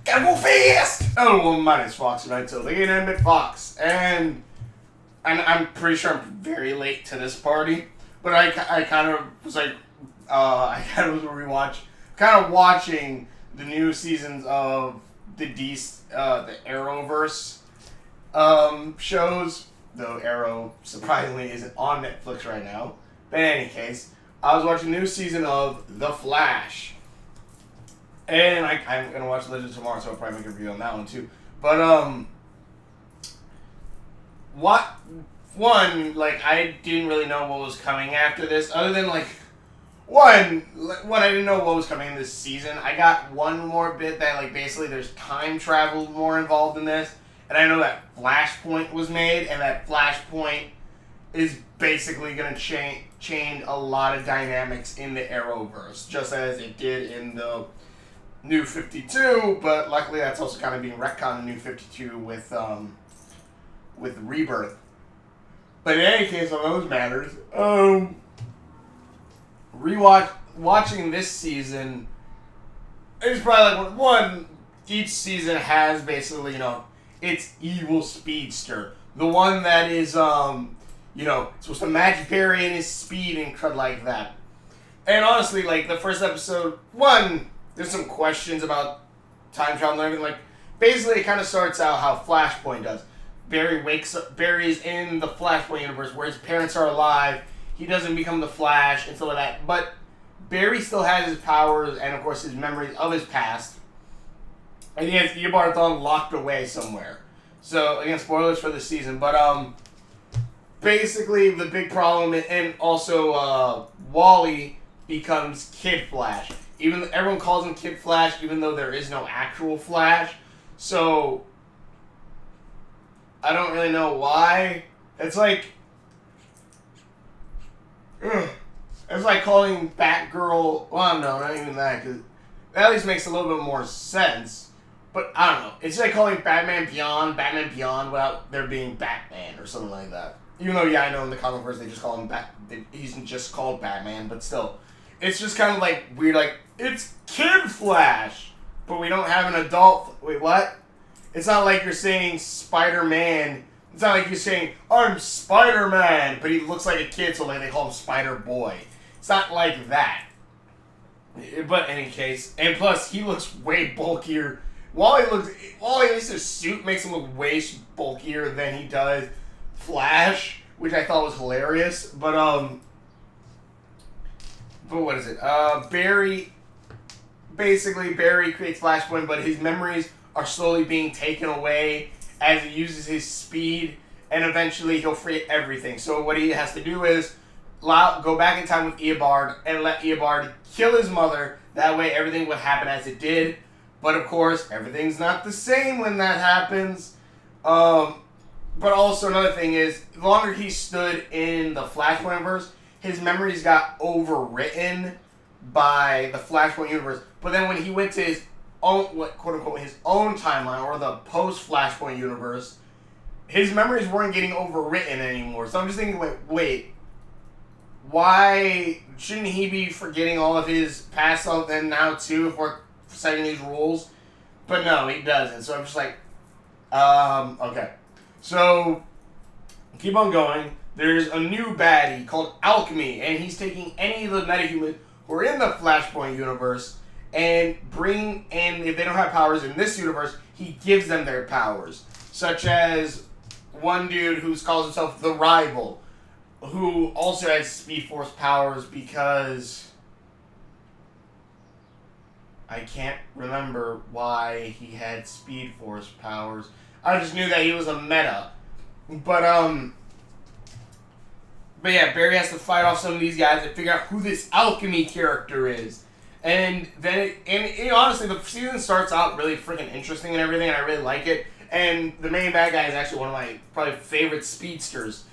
Gotta go fast! Oh, well, my name's Fox tonight, so they ain't Emmett Fox. And I'm pretty sure I'm very late to this party, but I kind of was like, I kind of was watching the new seasons of the Arrowverse shows, though Arrow surprisingly isn't on Netflix right now. But in any case, I was watching a new season of The Flash. And I'm going to watch Legend tomorrow, so I'll probably make a review on that one too. But, I didn't really know what was coming after this, other than, I didn't know what was coming in this season. I got one more bit that, basically there's time travel more involved in this, and I know that Flashpoint was made, and that Flashpoint is basically going to change a lot of dynamics in the Arrowverse, just as it did in the New 52, but luckily that's also kind of being retconned in New 52 with Rebirth. But in any case, on those matters, watching this season is probably each season has basically, its evil speedster. The one that is, supposed to match Barry in his speed and crud like that. And honestly, the first episode, there's some questions about time travel and everything. Basically, it kind of starts out how Flashpoint does. Barry's in the Flashpoint universe where his parents are alive. He doesn't become the Flash and stuff like that. But Barry still has his powers and, of course, his memories of his past. And he has Eobard locked away somewhere. So, again, spoilers for the season. But, basically, the big problem, and also, Wally becomes Kid Flash. Everyone calls him Kid Flash, even though there is no actual Flash. So, I don't really know why. It's like calling Batgirl. Well, no, not even that, because that at least makes a little bit more sense. But I don't know. It's like calling Batman Beyond without there being Batman or something like that. Even though, I know in the comic verse they just call him he's just called Batman, but still. It's just kind of weird, it's Kid Flash, but we don't have an adult. Wait, what? It's not like you're saying Spider-Man. It's not like you're saying, I'm Spider-Man, but he looks like a kid, so they call him Spider-Boy. It's not like that. But in any case, and plus, he looks way bulkier. Wally, at least his suit makes him look way bulkier than he does Flash, which I thought was hilarious. But what is it? Barry creates Flashpoint, but his memories are slowly being taken away as he uses his speed, and eventually he'll forget everything. So what he has to do is go back in time with Eobard and let Eobard kill his mother. That way everything would happen as it did. But of course, everything's not the same when that happens. But also another thing is, the longer he stood in the Flashpoint universe, his memories got overwritten by the Flashpoint universe. But then when he went to his own, quote unquote, his own timeline, or the post-Flashpoint universe, his memories weren't getting overwritten anymore. So I'm just thinking, wait, why shouldn't he be forgetting all of his past stuff then now too if we're setting these rules? But no, he doesn't. So I'm just okay. So, keep on going. There's a new baddie called Alchemy, and he's taking any of the metahumans who are in the Flashpoint universe and if they don't have powers in this universe, he gives them their powers. Such as one dude who calls himself the Rival, who also has Speed Force powers because I can't remember why he had Speed Force powers. I just knew that he was a meta. But yeah, Barry has to fight off some of these guys and figure out who this Alchemy character is. And then, honestly, the season starts out really freaking interesting and everything, and I really like it. And the main bad guy is actually one of my probably favorite speedsters.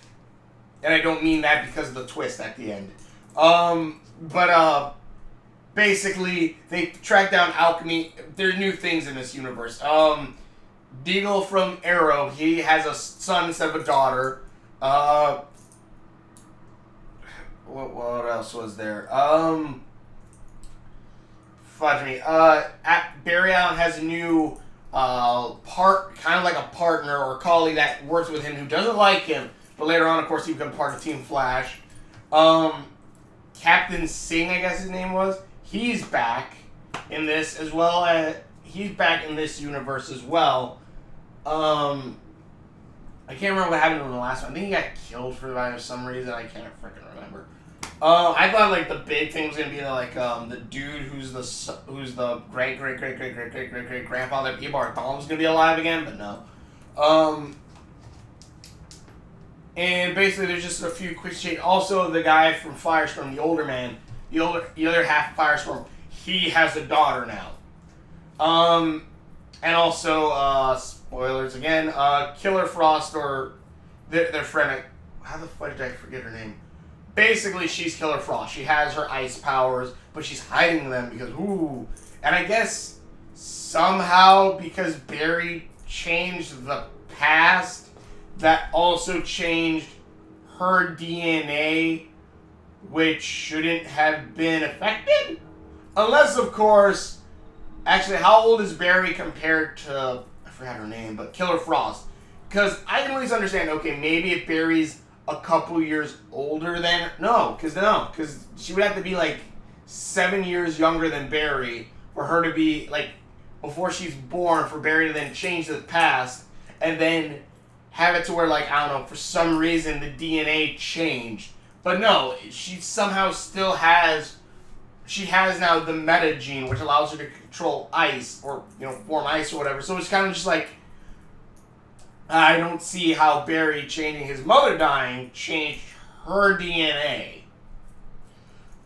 And I don't mean that because of the twist at the end. Basically, they track down Alchemy. There are new things in this universe. Deagle from Arrow, he has a son instead of a daughter. What else was there? fudge me. Barry Allen has a new kind of like a partner or colleague that works with him who doesn't like him, but later on, of course, he becomes part of Team Flash. Captain Singh, I guess his name was. He's back in this as well as he's back in this universe as well. I can't remember what happened to him in the last one. I think he got killed for some reason. I can't freaking remember. I thought like the big thing was gonna be like the dude who's the great grandfather of Eobard Thawne was gonna be alive again, but no. And basically there's just a few quick changes. Also, the guy from Firestorm, the older man, the other half of Firestorm, he has a daughter now. And also, spoilers again, Killer Frost or their friend, how the fuck did I forget her name? Basically, she's Killer Frost. She has her ice powers, but she's hiding them because, ooh. And I guess somehow, because Barry changed the past, that also changed her DNA, which shouldn't have been affected? Unless, of course, actually, how old is Barry compared to, I forgot her name, but Killer Frost? Because I can at least understand, okay, maybe if Barry's a couple years older than, because she would have to be like 7 years younger than Barry for her to be, like, before she's born, for Barry to then change the past, and then have it to where, like, I don't know, for some reason the DNA changed. But no, she somehow still has, she has now the meta gene, which allows her to control ice, or, form ice or whatever. So it's kind of just like, I don't see how Barry changing his mother dying changed her DNA.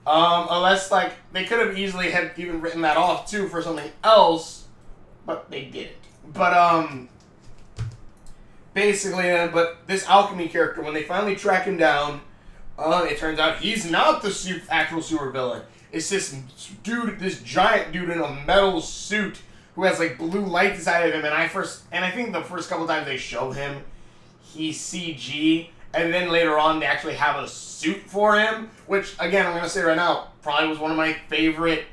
Unless, like, they could have easily had even written that off, too, for something else, but they didn't. But, basically, but this alchemy character, when they finally track him down, it turns out he's not the actual supervillain. It's this dude, this giant dude in a metal suit who has like blue light inside of him. And I think the first couple times they show him, he's CG, and then later on they actually have a suit for him, which again I'm gonna say right now probably was one of my favorite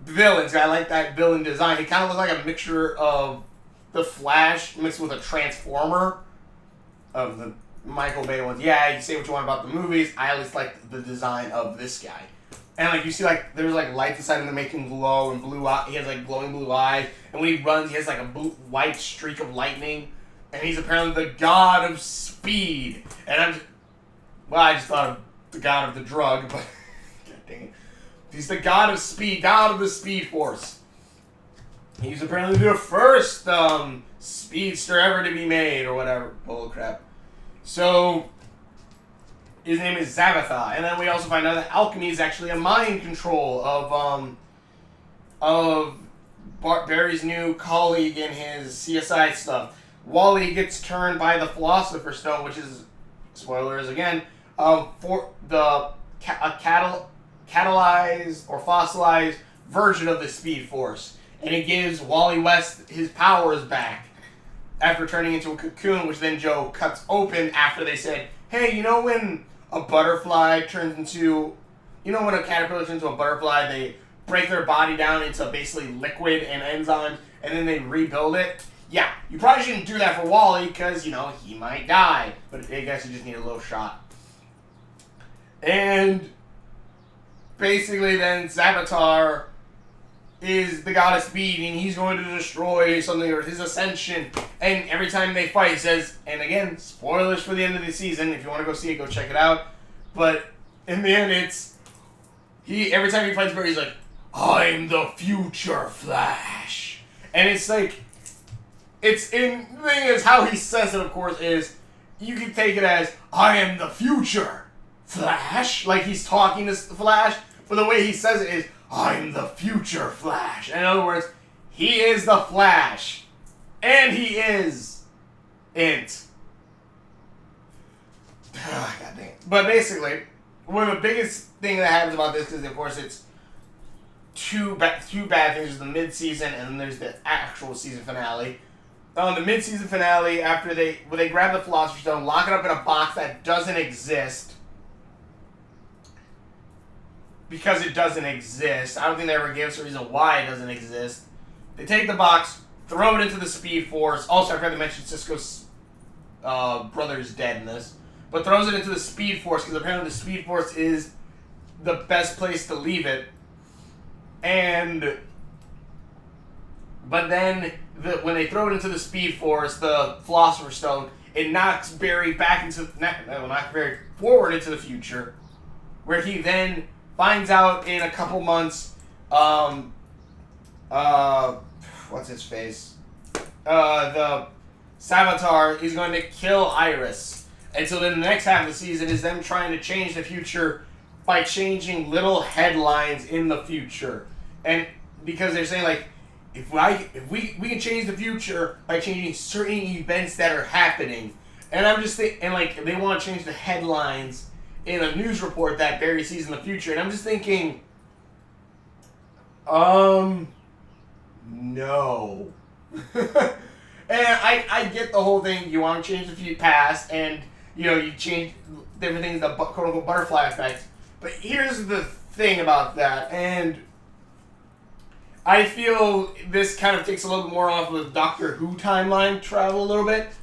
villains. I like that villain design. He kind of looks like a mixture of the Flash mixed with a Transformer of the Michael Bay ones. Yeah, you can say what you want about the movies. I at least like the design of this guy. And like you see, like there's like lights inside him that make him glow and blue eye. He has like glowing blue eyes, and when he runs, he has like a white streak of lightning. And he's apparently the god of speed. And I just thought of the god of the drug, but god dang it, he's the god of speed, god of the Speed Force. He's apparently the first speedster ever to be made, or whatever. Bullcrap. So his name is Zabatha, and then we also find out that alchemy is actually a mind control of Barry's new colleague in his CSI stuff. Wally gets turned by the Philosopher's Stone, which is, spoilers again, for a catalyzed or fossilized version of the Speed Force, and it gives Wally West his powers back after turning into a cocoon, which then Joe cuts open after they said, hey, you know when a butterfly turns into, when a caterpillar turns into a butterfly, they break their body down into basically liquid and enzymes, and then they rebuild it? Yeah, you probably shouldn't do that for Wally, because, he might die. But I guess you just need a little shot. And basically then Zabatar is the god of speed, and he's going to destroy something, or his ascension. And every time they fight, he says, and again, spoilers for the end of the season, if you want to go see it, go check it out. But in the end, every time he fights Barry, he's like, I'm the future Flash. And it's like, the thing is, how he says it, of course, is, you can take it as, I am the future Flash, like he's talking to Flash, but the way he says it is, I'm the future Flash. In other words, he is the Flash. And he is it. God dang it. But basically, one of the biggest thing that happens about this is, of course, it's two bad things. There's the mid-season, and then there's the actual season finale. On the mid-season finale, after they grab the Philosopher's Stone, lock it up in a box that doesn't exist, because it doesn't exist. I don't think they ever gave us a reason why it doesn't exist. They take the box, throw it into the Speed Force. Also, I forgot to mention Cisco's brother is dead in this. But throws it into the Speed Force because apparently the Speed Force is the best place to leave it. But then when they throw it into the Speed Force, the Philosopher's Stone, it knocks Barry back into knocks Barry forward into the future, where he then finds out in a couple months. What's his face? The Savitar is going to kill Iris. And so then the next half of the season is them trying to change the future by changing little headlines in the future. And because they're saying, like, if we can change the future by changing certain events that are happening. And I'm just thinking, and like, they want to change the headlines in a news report that Barry sees in the future. And I'm just thinking, no. And I get the whole thing. You want to change the past, and you know, you change different things, the quote-unquote butterfly effect. But here's the thing about that, and I feel this kind of takes a little bit more off of Doctor Who timeline travel a little bit.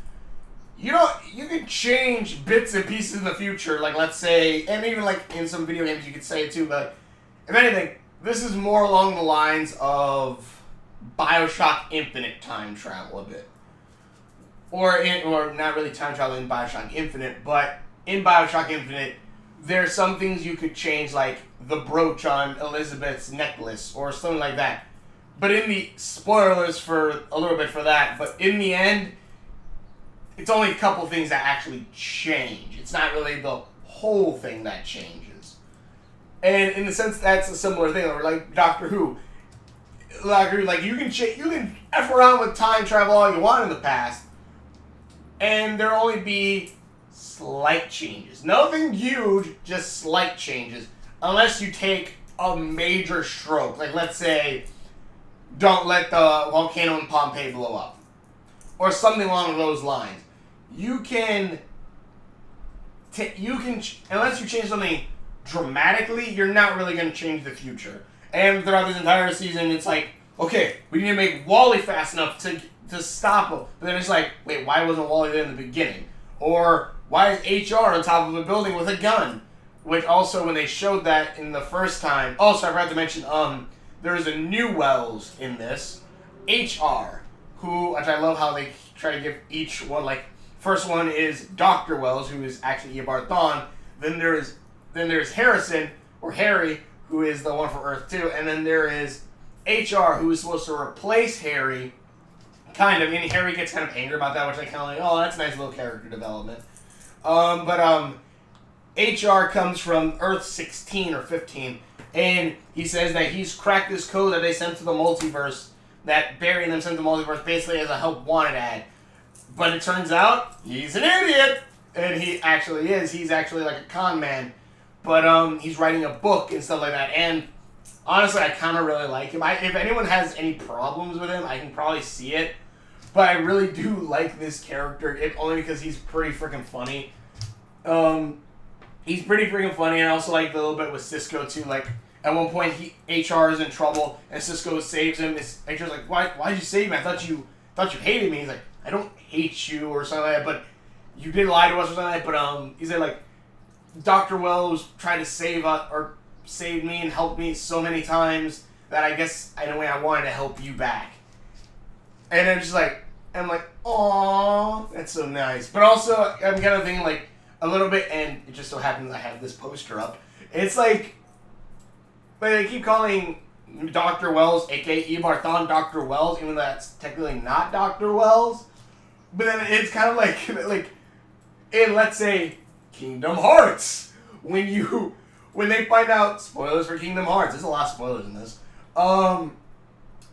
You can change bits and pieces in the future, like let's say, and even like in some video games you could say it too, but if anything, this is more along the lines of BioShock Infinite time travel a bit. Or not really time travel in BioShock Infinite, but in BioShock Infinite, there's some things you could change, like the brooch on Elizabeth's necklace, or something like that. But in the spoilers for a little bit for that, but in the end, it's only a couple things that actually change. It's not really the whole thing that changes. And in the sense, that's a similar thing, or like Doctor Who. Like you can F around with time travel all you want in the past, and there'll only be slight changes. Nothing huge, just slight changes. Unless you take a major stroke. Like, let's say, don't let the volcano in Pompeii blow up. Or something along those lines. You can unless you change something dramatically, you're not really going to change the future. And throughout this entire season, it's like, okay, we need to make Wally fast enough to stop him. But then it's like, wait, why wasn't Wally there in the beginning? Or why is HR on top of a building with a gun? Which also, when they showed that in the first time, also I forgot to mention, there is a new Wells in this, HR, which I love how they try to give each one, like, first one is Dr. Wells, who is actually Eobard Thawne. Then there's Harrison, or Harry, who is the one from Earth 2, and then there is HR, who is supposed to replace Harry, kind of, and Harry gets kind of angry about that, which I kind of like, oh, that's a nice little character development. HR comes from Earth 16 or 15, and he says that he's cracked this code that they sent to the multiverse, that Barry and them sent to the multiverse basically as a help wanted ad. But it turns out, he's an idiot! And he actually is. He's actually like a con man. But he's writing a book and stuff like that. And honestly, I kind of really like him. If anyone has any problems with him, I can probably see it. But I really do like this character, only because he's pretty freaking funny. He's pretty freaking funny, and I also like the little bit with Cisco too. Like, at one point, HR is in trouble, and Cisco saves him. HR's like, why did you save me? I thought you hated me. He's like, I don't hate you or something like that, but you did lie to us or something like that. But he's like, Dr. Wells tried to save me and help me so many times that I guess in a way I wanted to help you back. And I'm just like, aww, that's so nice. But also, I'm kind of thinking like a little bit, and it just so happens I have this poster up. It's like, but they keep calling Dr. Wells, aka Eobard Thawne, Dr. Wells, even though that's technically not Dr. Wells. But then it's kind of like in, let's say, Kingdom Hearts, when they find out, spoilers for Kingdom Hearts, there's a lot of spoilers in this,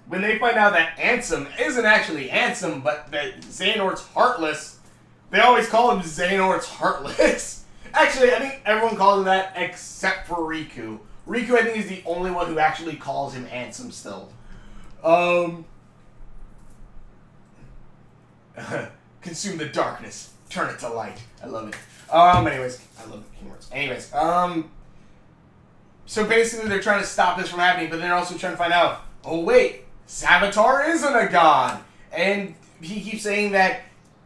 when they find out that Ansem isn't actually Ansem, but that Xehanort's Heartless, they always call him Xehanort's Heartless. Actually, I think everyone calls him that except for Riku. Riku, I think, is the only one who actually calls him Ansem still. Consume the darkness, turn it to light. I love it. Anyways, I love Kingdom Hearts. Anyways, So basically, they're trying to stop this from happening, but they're also trying to find out, oh wait, Savitar isn't a god. And he keeps saying that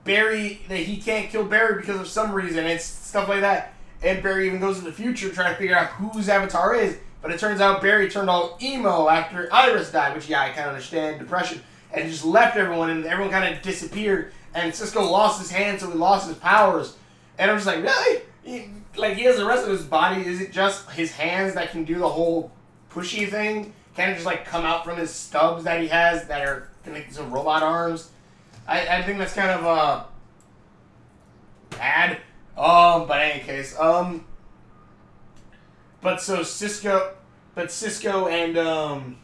he can't kill Barry because of some reason. It's stuff like that. And Barry even goes to the future trying to figure out who Savitar is. But it turns out Barry turned all emo after Iris died, which, yeah, I kind of understand, depression. And he just left everyone, and everyone kind of disappeared. And Cisco lost his hand, so he lost his powers. And I'm just like, really? He has the rest of his body. Is it just his hands that can do the whole pushy thing? Can't it just, like, come out from his stubs that he has that are connected to robot arms? I think that's kind of, bad. But in any case, but Cisco and,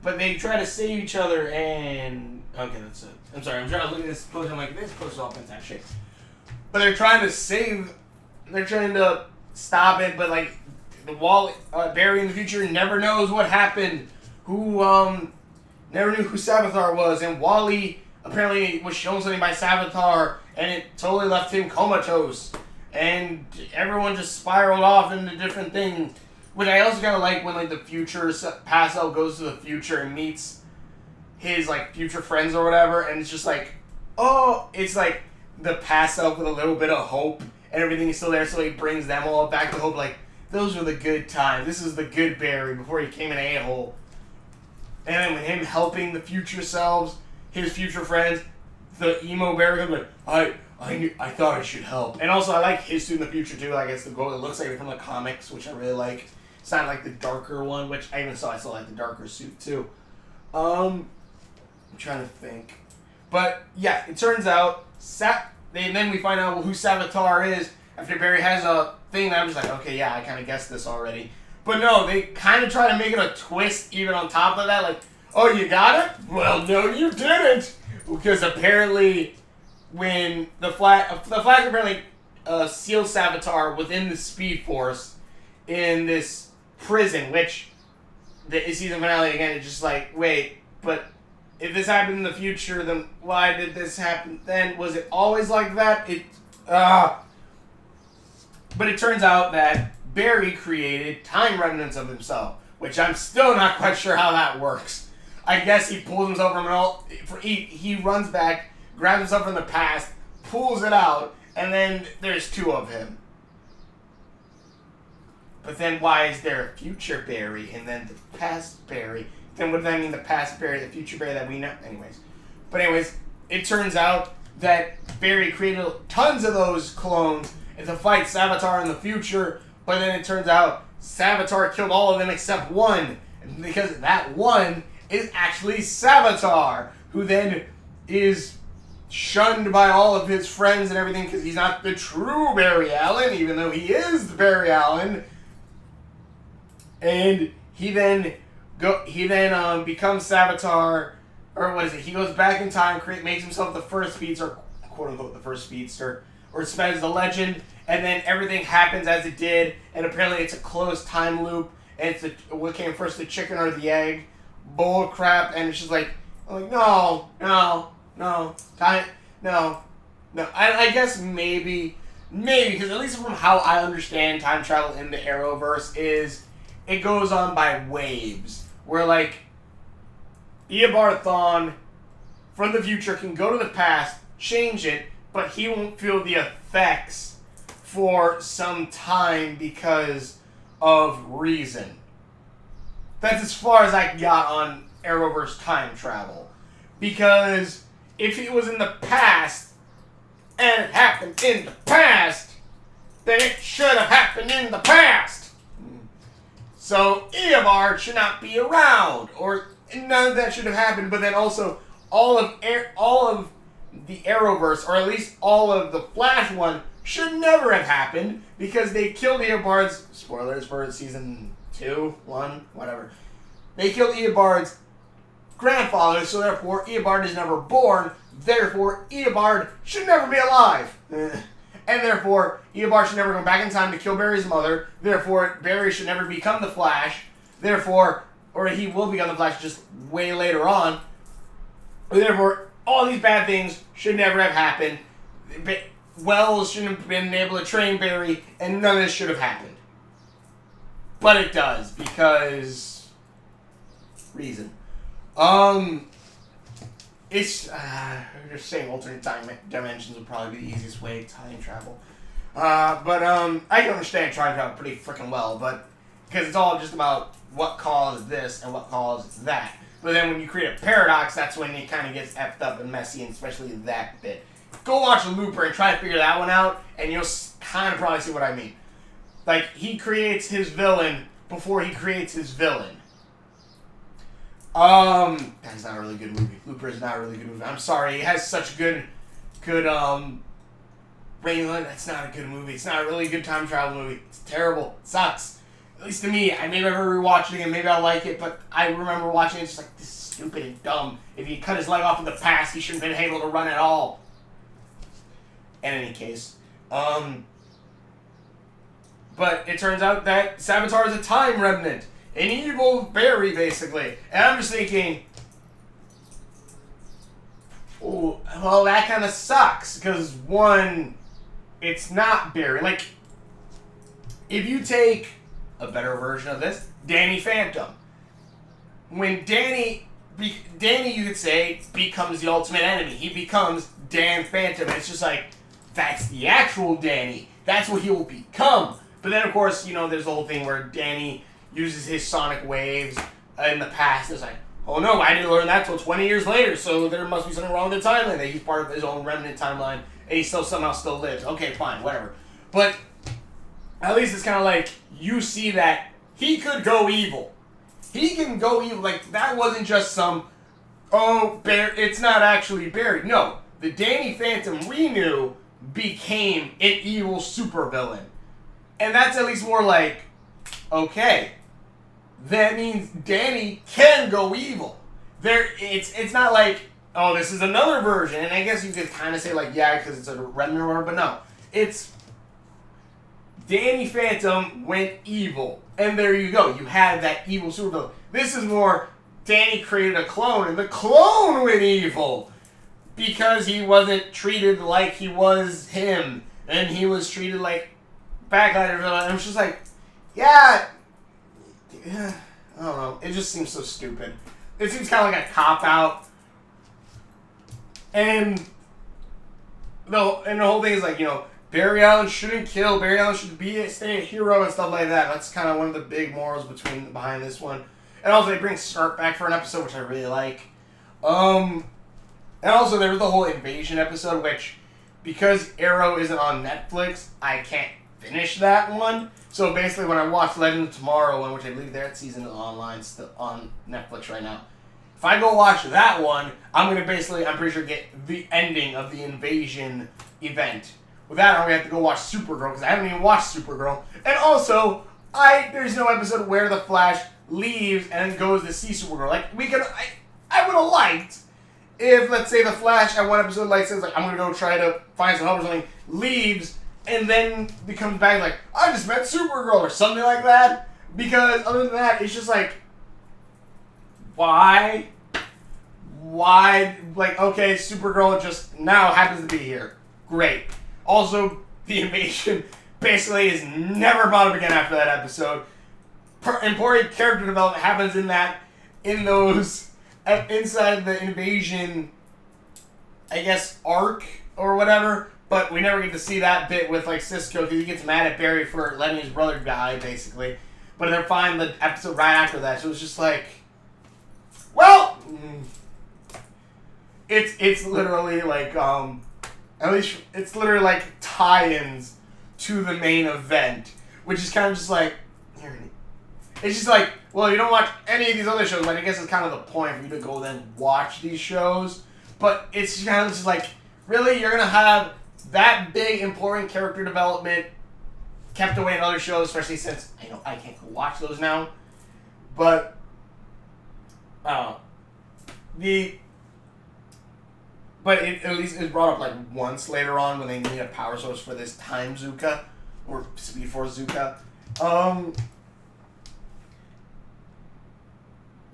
but they try to save each other and, okay, that's it. I'm sorry, I'm trying to look at this post, I'm like, this post is all fantastic shit. But they're trying to stop it, but like, Barry in the future never knows what happened, never knew who Savitar was, and Wally apparently was shown something by Savitar, and it totally left him comatose, and everyone just spiraled off into different things, which I also kind of like when, like, the future, Passo goes to the future and meets his, like, future friends or whatever, and it's just like, oh, it's like the Passo with a little bit of hope, and everything is still there, so he brings them all back to hope, like, those were the good times, this is the good Barry before he became an a-hole. And then with him helping the future selves, his future friends, the emo Barry, I'm like, I thought I should help. And also, I like his suit in the future, too. Like, it's the gold. It looks like it from the comics, which I really like. It's not like the darker one, which I still like the darker suit, too. I'm trying to think. But, yeah, it turns out, then we find out who Savitar is after Barry has a thing that I'm just like, okay, yeah, I kind of guessed this already. But no, they kind of try to make it a twist even on top of that. Like, oh, you got it? Well, no, you didn't. Because apparently, when the Flash apparently sealed Savitar within the Speed Force in this prison, which the season finale again is just like, wait, but if this happened in the future, then why did this happen then? Was it always like that? But it turns out that Barry created time remnants of himself, which I'm still not quite sure how that works. I guess he pulls himself from he runs back, grabs himself from the past, pulls it out, and then there's two of him. But then why is there a future Barry and then the past Barry? Then what does that mean, the past Barry, the future Barry that we know? Anyways, it turns out that Barry created tons of those clones to fight Savitar in the future, but then it turns out Savitar killed all of them except one. Because that one is actually Savitar, who then is shunned by all of his friends and everything because he's not the true Barry Allen, even though he is the Barry Allen. And he then becomes Savitar, or what is it? He goes back in time, makes himself the first speedster, quote unquote, the first speedster, or spends the legend, and then everything happens as it did, and apparently it's a closed time loop, and it's what came first, the chicken or the egg, bull crap, and it's just like, I'm like, no. I guess maybe, because at least from how I understand time travel in the Arrowverse is, it goes on by waves, where like, Eobard Thawne from the future can go to the past, change it, but he won't feel the effects for some time because of reason. That's as far as I got on Arrowverse time travel. Because if it was in the past, and it happened in the past, then it should have happened in the past. So Eobard should not be around, or none of that should have happened. But then also all of the Arrowverse, or at least all of the Flash one, should never have happened because they killed Eobard's, spoilers for season 2, 1, whatever. They killed Eobard's grandfather, so therefore Eobard is never born. Therefore, Eobard should never be alive. And therefore, Eobard should never go back in time to kill Barry's mother. Therefore, Barry should never become the Flash. Therefore, or he will become the Flash just way later on. Therefore, all these bad things should never have happened. Wells shouldn't have been able to train Barry, and none of this should have happened. but it does because reason. It's just saying alternate dimensions would probably be the easiest way to time travel. But I can understand time travel pretty freaking well, but because it's all just about what caused this and what caused that. But then when you create a paradox, that's when it kind of gets effed up and messy, and especially that bit. Go watch Looper and try to figure that one out, and you'll kind of probably see what I mean. Like, he creates his villain before he creates his villain. That's not a really good movie. Looper is not a really good movie. I'm sorry. It has such good rating. That's not a good movie. It's not a really good time travel movie. It's terrible. It sucks. At least to me. I may never rewatch it again. Maybe I'll like it, but I remember watching it just like, this is stupid and dumb. If he cut his leg off in the past, he shouldn't have been able to run at all. In any case. But it turns out that Savitar is a time remnant. An evil berry, basically. And I'm just thinking, oh, well, that kind of sucks. Because, one, it's not berry. Like, if you take a better version of this, Danny Phantom. When Danny, you could say, becomes the ultimate enemy. He becomes Dan Phantom. And it's just like, that's the actual Danny. That's what he will become. But then, of course, you know, there's the whole thing where Danny uses his sonic waves in the past. It's like, oh no, I didn't learn that till 20 years later, so there must be something wrong with the timeline. That he's part of his own remnant timeline, and he somehow still lives. Okay, fine, whatever. But at least it's kind of like, you see that he could go evil. He can go evil. Like, that wasn't just some, it's not actually buried. No, the Danny Phantom we knew became an evil supervillain. And that's at least more like, okay, that means Danny can go evil. It's not like, oh, this is another version. And I guess you could kind of say like, yeah, because it's a remnant or whatever, but no. It's Danny Phantom went evil. And there you go. You have that evil supervillain. This is more, Danny created a clone, and the clone went evil. Because he wasn't treated like he was him. And he was treated like Badguy. And I'm just like, yeah, I don't know. It just seems so stupid. It seems kind of like a cop-out. And the whole thing is like, you know, Barry Allen shouldn't kill. Barry Allen should stay a hero and stuff like that. That's kind of one of the big morals behind this one. And also, they bring Snark back for an episode, which I really like. And also, there was the whole Invasion episode, which, because Arrow isn't on Netflix, I can't finish that one. So basically, when I watch Legend of Tomorrow, one which I believe that season is online, still on Netflix right now. If I go watch that one, I'm pretty sure get the ending of the Invasion event. With that, I'm gonna have to go watch Supergirl because I haven't even watched Supergirl. And also, there's no episode where the Flash leaves and then goes to see Supergirl. Like I would have liked if, let's say, the Flash at one episode says like, I'm gonna go try to find some help or something, leaves. And then he comes back like, I just met Supergirl or something like that. Because other than that, it's just like, why? Like, okay, Supergirl just now happens to be here. Great. Also, the Invasion basically is never brought up again after that episode. Important character development happens inside the Invasion, I guess, arc or whatever. But we never get to see that bit with, like, Cisco, because he gets mad at Barry for letting his brother die, basically. But they're fine the episode right after that, so it's just like, well, it's literally like, at least it's literally like tie-ins to the main event, which is kind of just like, it's just like, well, you don't watch any of these other shows, like, I guess it's kind of the point for you to go then watch these shows, but it's kind of just like, really, you're going to have that big, important character development kept away in other shows, especially since I can't go watch those now. But it at least is brought up like once later on when they need a power source for this Time Zuka or Speed Force Zuka.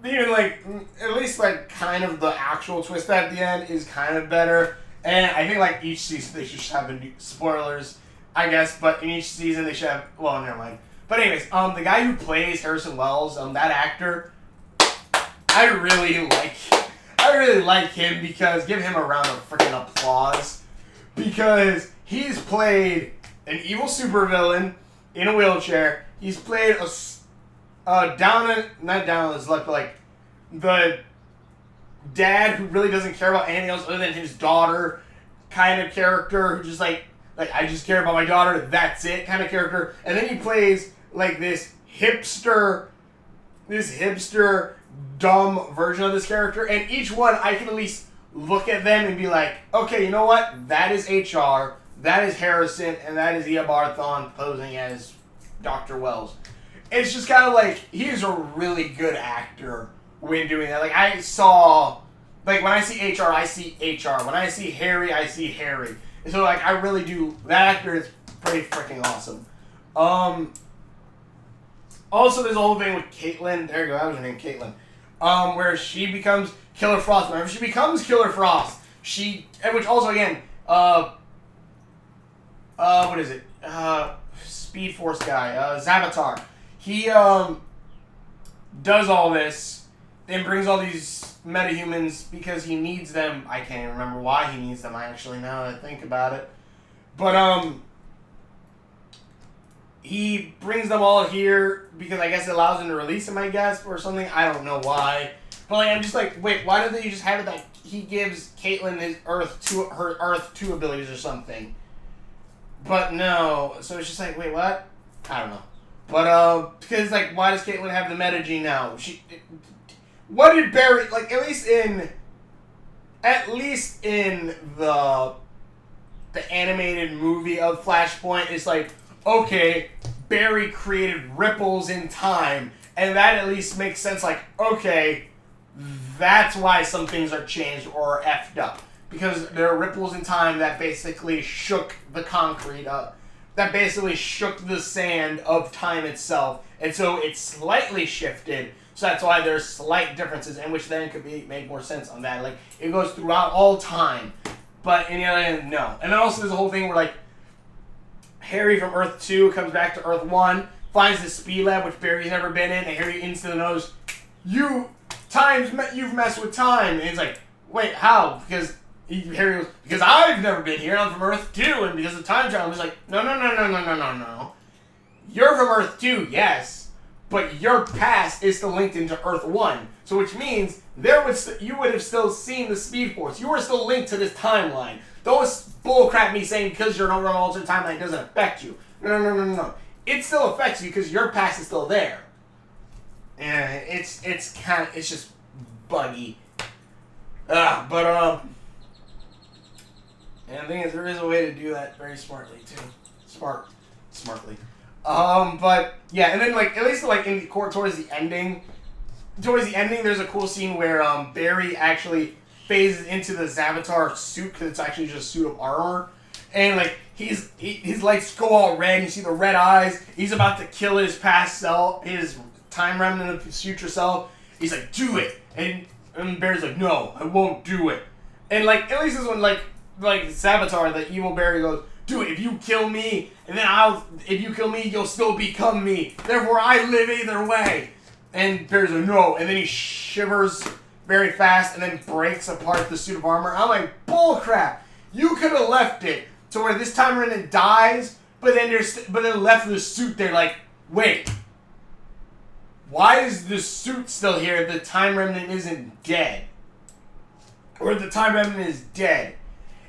Even like at least like kind of the actual twist at the end is kind of better. And I think, like, each season they should have spoilers, I guess, but in each season they should have, well, never mind. But anyways, the guy who plays Harrison Wells, that actor, I really like him because give him a round of freaking applause because he's played an evil supervillain in a wheelchair. He's played not down on his luck, but like the dad who really doesn't care about anything else other than his daughter kind of character who just like I just care about my daughter, that's it kind of character. And then he plays like this hipster dumb version of this character, and each one I can at least look at them and be like, okay, you know what? That is HR, that is Harrison, and that is Ia Barthon posing as Dr. Wells. It's just kind of like, he's a really good actor when doing that. Like, I saw, like, when I see HR, I see HR. When I see Harry, I see Harry. And so, like, I really do, that actor is pretty freaking awesome. Also, there's a whole thing with Caitlin, there you go, that was her name, Caitlin, where she becomes Killer Frost. Whenever she becomes Killer Frost, which also, again, what is it? Speed Force guy, Zavatar. He, does all this and brings all these metahumans because he needs them. I can't even remember why he needs them, actually, now that I think about it. But, he brings them all here because I guess it allows him to release them, I guess, or something. I don't know why. But, like, I'm just like, wait, why don't they just have it that he gives Caitlyn her Earth 2 abilities or something? But no. So it's just like, wait, what? I don't know. But, because, like, why does Caitlyn have the Metagene now? What did Barry, like, at least in the animated movie of Flashpoint, it's like, okay, Barry created ripples in time, and that at least makes sense, like, okay, that's why some things are changed or effed up. Because there are ripples in time that basically shook the concrete up, that basically shook the sand of time itself, and so it slightly shifted, so that's why there's slight differences, and which then could make more sense on that. Like, it goes throughout all time, but in the other end, no. And then also there's a whole thing where, like, Harry from Earth 2 comes back to Earth 1, finds the speed lab, which Barry's never been in, and Harry instantly knows, you've messed with time. And he's like, wait, how? Because Harry goes, because I've never been here, I'm from Earth 2, and because of time travel. He's like, no. You're from Earth 2, yes, but your past is still linked into Earth 1. So which means you would have still seen the Speed Force. You were still linked to this timeline. Those bullcrap me saying because you're in an alternate timeline doesn't affect you. No. It still affects you because your past is still there. And it's just buggy. And the thing is, there is a way to do that very smartly too. Smartly. But yeah, and then like at least like in the towards the ending, there's a cool scene where Barry actually phases into the Zavatar suit because it's actually just a suit of armor, and like his lights go all red. And you see the red eyes. He's about to kill his past self, his time remnant of his future self. He's like, do it, and Barry's like, no, I won't do it. And like at least this one, like Zavatar, the evil Barry goes, do it. If you kill me, and then if you kill me, you'll still become me. Therefore, I live either way. And Barry's like, no, and then he shivers very fast and then breaks apart the suit of armor. I'm like, bullcrap. You could have left it to where this time remnant dies, but then left the suit there. Like, wait, why is the suit still here if the time remnant isn't dead? Or the time remnant is dead.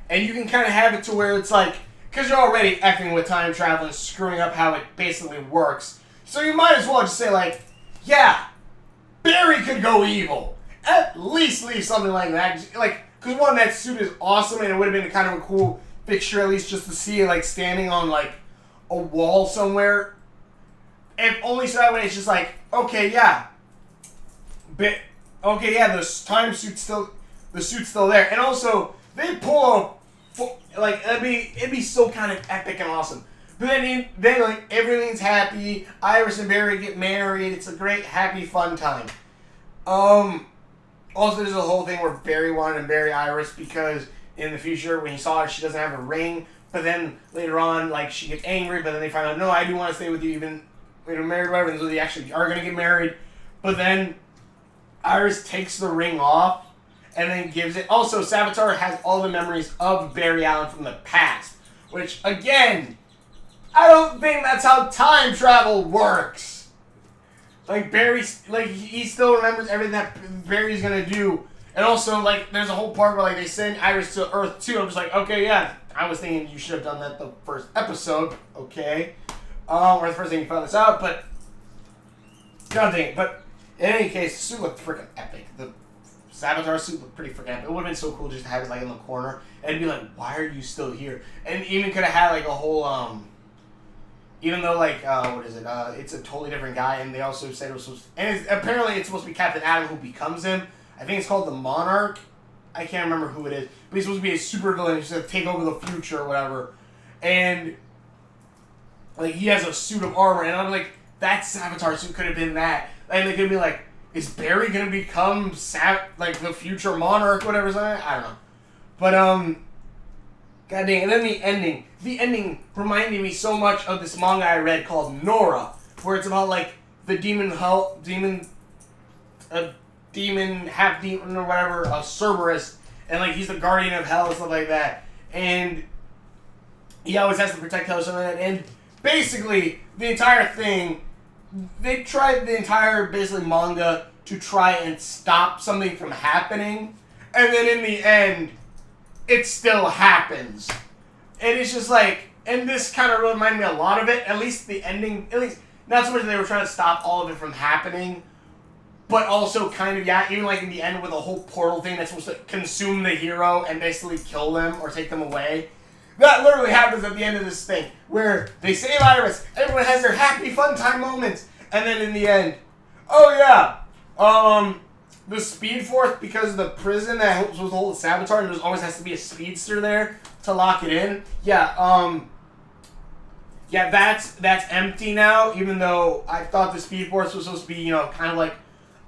And you can kind of have it to where it's like, because you're already effing with time travel and screwing up how it basically works. So you might as well just say like, yeah, Barry could go evil. At least leave something like that. Like, because one, that suit is awesome, and it would have been kind of a cool picture, at least just to see it, like, standing on, like, a wall somewhere. And only so that way it's just like, okay, yeah. The suit's still there. And also, they pull like, it'd be so kind of epic and awesome. But then like, everything's happy. Iris and Barry get married. It's a great, happy, fun time. Also, there's a whole thing where Barry wanted to marry Iris because in the future, when he saw her, she doesn't have a ring. But then later on, like, she gets angry, but then they find out, no, I do want to stay with you even married, whatever, and so they actually are going to get married. But then Iris takes the ring off and then gives it. Also, Savitar has all the memories of Barry Allen from the past, which, again, I don't think that's how time travel works. Like, he still remembers everything that Barry's going to do. And also, like, there's a whole part where, like, they send Iris to Earth, too. I'm just like, okay, yeah, I was thinking you should have done that the first episode, okay? Or the first thing you found this out, but god dang it. But in any case, the suit looked freaking epic. The Savitar suit looked pretty freaking epic. It would have been so cool just to have it like in the corner and be like, why are you still here? And even could have had like a whole even though like what is it? It's a totally different guy, and they also said it was supposed to, and apparently it's supposed to be Captain Atom who becomes him. I think it's called the Monarch. I can't remember who it is, but he's supposed to be a super villain who's going to take over the future or whatever. And like he has a suit of armor, and I'm like, that Savitar suit could have been that. And they could be like, is Barry gonna become like the future monarch, whatever? I don't know. But god dang. And then the ending. The ending reminded me so much of this manga I read called Nora, where it's about like the demon, half demon or whatever, Cerberus, and like he's the guardian of hell and stuff like that. And he always has to protect hell or something like that. And basically, the entire thing, they tried the entire, basically, manga to try and stop something from happening. And then in the end, it still happens. And it's just like, and this kind of reminded me a lot of it. At least the ending, at least, not so much that they were trying to stop all of it from happening, but also kind of, yeah, even like in the end with a whole portal thing that's supposed to consume the hero and basically kill them or take them away. That literally happens at the end of this thing, where they save Iris, everyone has their happy, fun time moments, and then in the end, oh yeah, the Speed Force, because of the prison that helps with the whole Savitar, and there always has to be a speedster there to lock it in. Yeah, yeah, that's empty now, even though I thought the Speed Force was supposed to be, you know, kind of like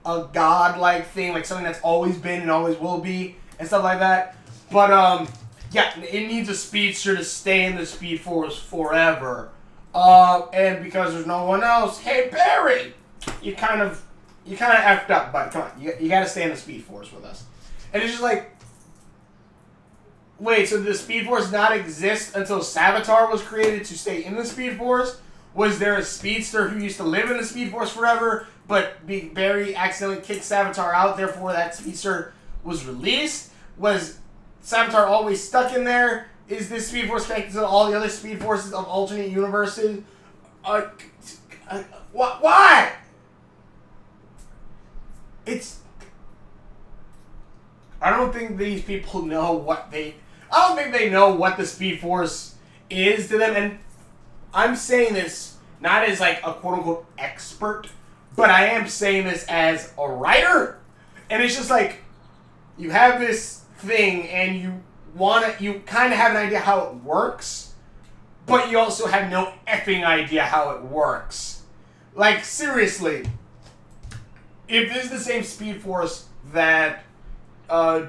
a god-like thing, like something that's always been and always will be, and stuff like that. But, yeah, it needs a speedster to stay in the Speed Force forever. And because there's no one else, hey Barry, you kind of effed up, but come on, you gotta stay in the Speed Force with us. And it's just like, wait, so the Speed Force not exist until Savitar was created to stay in the Speed Force? Was there a speedster who used to live in the Speed Force forever, but Barry accidentally kicked Savitar out, therefore that speedster was released? Was Savitar always stuck in there? Is this Speed Force connected to all the other Speed Forces of alternate universes? Why? It's... I don't think these people know what they... I don't think they know what the Speed Force is to them, and I'm saying this not as like a quote-unquote expert, but I am saying this as a writer, and it's just like, you have this thing, and you kind of have an idea how it works, but you also have no effing idea how it works. Like, seriously, if this is the same Speed Force that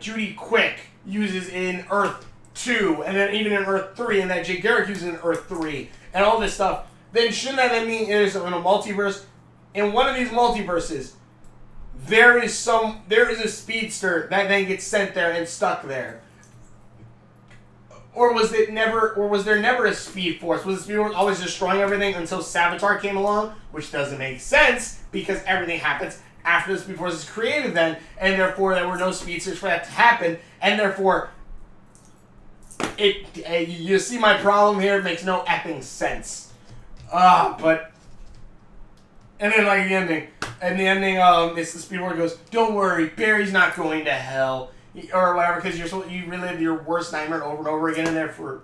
Judy Quick uses in Earth 2, and then even in Earth 3, and that Jay Garrick uses in Earth 3, and all this stuff, then shouldn't that then mean it is in a multiverse? In one of these multiverses, there is a speedster that then gets sent there and stuck there. Or was there never a Speed Force? Was the Speed Force always destroying everything until Savitar came along? Which doesn't make sense, because everything happens after the Speed Force is created then, and therefore there were no speedsters for that to happen, and therefore you see my problem here, it makes no effing sense. But and then like the ending, it's the Speed Force goes, don't worry, Barry's not going to hell. Or whatever, because you relive your worst nightmare over and over again in there for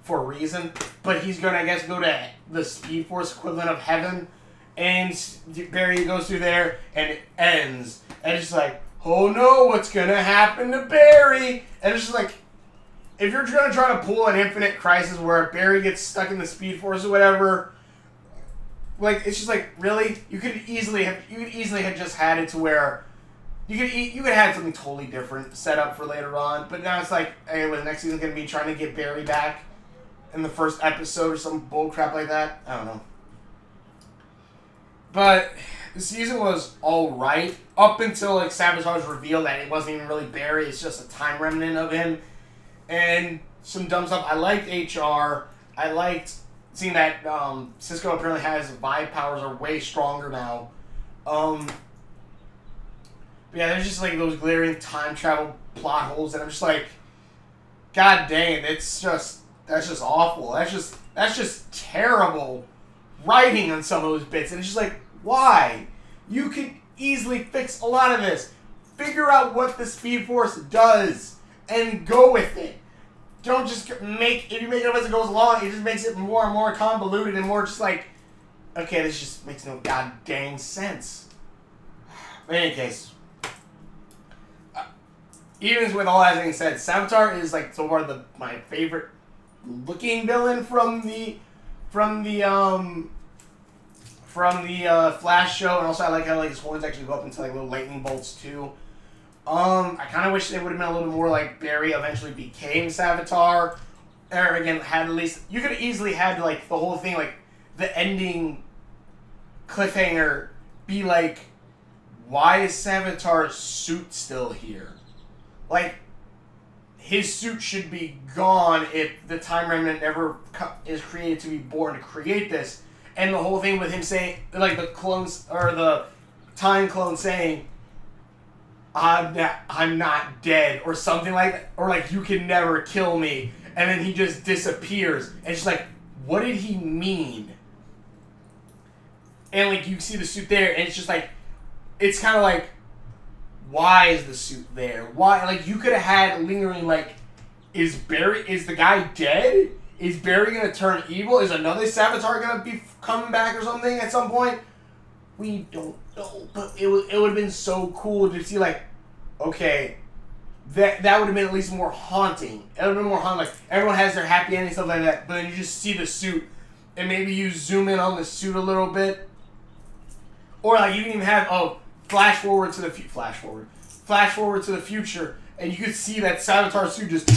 a reason. But he's going to, I guess, go to the Speed Force equivalent of heaven. And Barry goes through there, and it ends. And it's just like, oh no, what's going to happen to Barry? And it's just like, if you're going to try to pull an Infinite Crisis where Barry gets stuck in the Speed Force or whatever, like, it's just like, really? You could easily have just had it to where you could have had something totally different set up for later on, but now it's like, hey, was the next season going to be trying to get Barry back in the first episode or some bull crap like that? I don't know. But the season was alright up until like Sabotage revealed that it wasn't even really Barry. It's just a time remnant of him, and some dumb stuff. I liked HR. I liked seeing that Cisco apparently has vibe powers are way stronger now. But yeah, there's just like those glaring time travel plot holes, and I'm just like, God dang, that's just awful. That's just terrible writing on some of those bits, and it's just like, why? You could easily fix a lot of this. Figure out what the Speed Force does and go with it. Don't just if you make it up as it goes along, it just makes it more and more convoluted and more just like, okay, this just makes no god dang sense. But in any case, even with all that being said, Savitar is like so far my favorite looking villain from the Flash show, and also I like how like his horns actually go up into like little lightning bolts too. I kind of wish they would have been a little more like Barry eventually became Savitar, or again had at least you could have easily had like the whole thing like the ending cliffhanger be like, why is Savitar's suit still here? Like, his suit should be gone if the Time Remnant never is created to be born to create this. And the whole thing with him saying, like the clones, or the Time clone saying, I'm not dead, or something like that. Or like, you can never kill me. And then he just disappears. And it's just like, what did he mean? And like, you see the suit there, and it's just like, it's kind of like, why is the suit there? Why? Like, you could have had lingering, like, is the guy dead? Is Barry gonna turn evil? Is another Savitar gonna be coming back or something at some point? We don't know, but it would have been so cool to see, like, okay, that would have been at least more haunting. It would have been more haunting, like, everyone has their happy ending, stuff like that, but then you just see the suit, and maybe you zoom in on the suit a little bit. Or, like, you can even have, flash forward to the future, and you could see that Savitar's suit just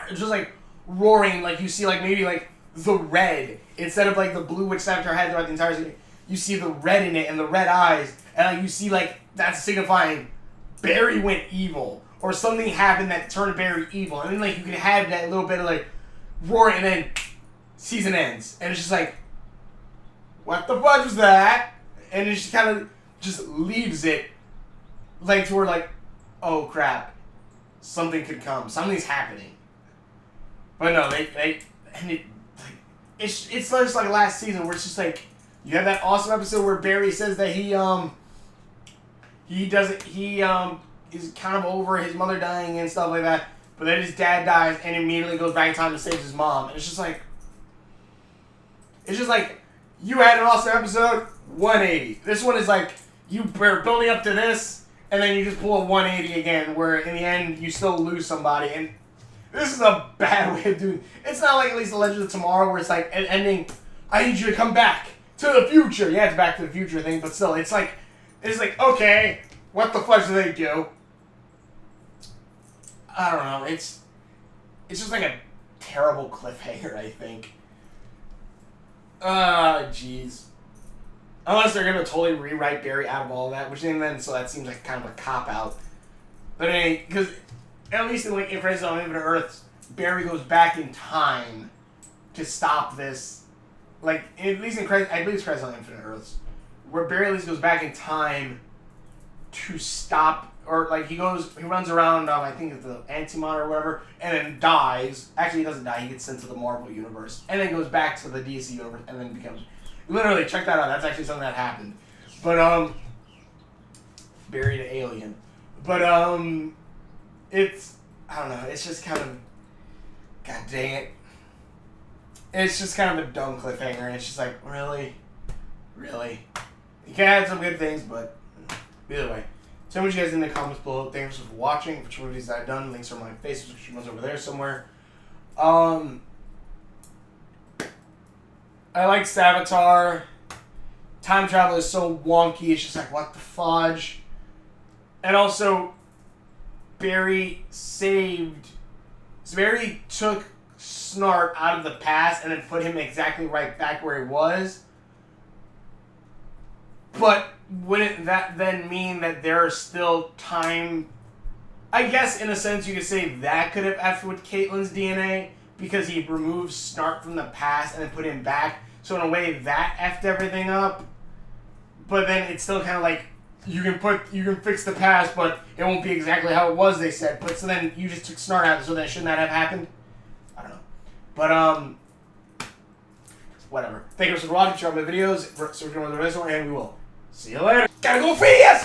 it's just like roaring, like you see like maybe like the red instead of like the blue which Savitar had throughout the entire series. You see the red in it and the red eyes, and like you see like that's signifying Barry went evil or something happened that turned Barry evil, and then like you can have that little bit of like roaring, and then season ends, and it's just like, what the fudge was that? And it just kind of just leaves it like to where like, oh crap, something could come, something's happening. But no, it's just like last season where it's just like you have that awesome episode where Barry says that he is kind of over his mother dying and stuff like that, but then his dad dies and immediately goes back in time and saves his mom. And it's just like you had an awesome episode, 180. This one is like you were building up to this, and then you just pull a 180 again, where in the end you still lose somebody. And this is a bad way of doing it. It's not like at least the Legend of Tomorrow where it's like an ending, I need you to come back to the future. Yeah, it's Back to the Future thing, but still, it's like, okay, what the fuck do they do? I don't know. It's just like a terrible cliffhanger, I think. Jeez. Unless they're gonna totally rewrite Barry out of all of that, which then so that seems like kind of a cop out. But anyway, because at least in Crisis on Infinite Earths, Barry goes back in time to stop this. Like at least in Crisis, I believe it's Crisis on Infinite Earths, where Barry at least goes back in time to stop, or like he runs around, I think it's the Antimon or whatever, and then dies. Actually, he doesn't die. He gets sent to the Marvel universe, and then goes back to the DC universe, and then becomes. Literally, check that out. That's actually something that happened. But, Barry the Alien. But, it's, I don't know, it's just kind of, god dang it. It's just kind of a dumb cliffhanger, and it's just like, really? Really? You can add some good things, but either way. Tell me what you guys in the comments below. Thanks for watching. For movies that I've done, links are on my Facebook description over there somewhere. I like Savitar. Time travel is so wonky. It's just like, what the fudge? And also, Barry took Snart out of the past and then put him exactly right back where he was. But wouldn't that then mean that there are still time? I guess in a sense you could say that could have effed with Caitlyn's DNA because he removed Snart from the past and then put him back. So in a way that effed everything up. But then it's still kind of like you can fix the past, but it won't be exactly how it was. They said, but so then you just took Snart out, so then shouldn't that have happened? I don't know, but whatever. Thank you for watching. Share my videos. So we're doing the rest of it, and we will see you later. Gotta go free, yes!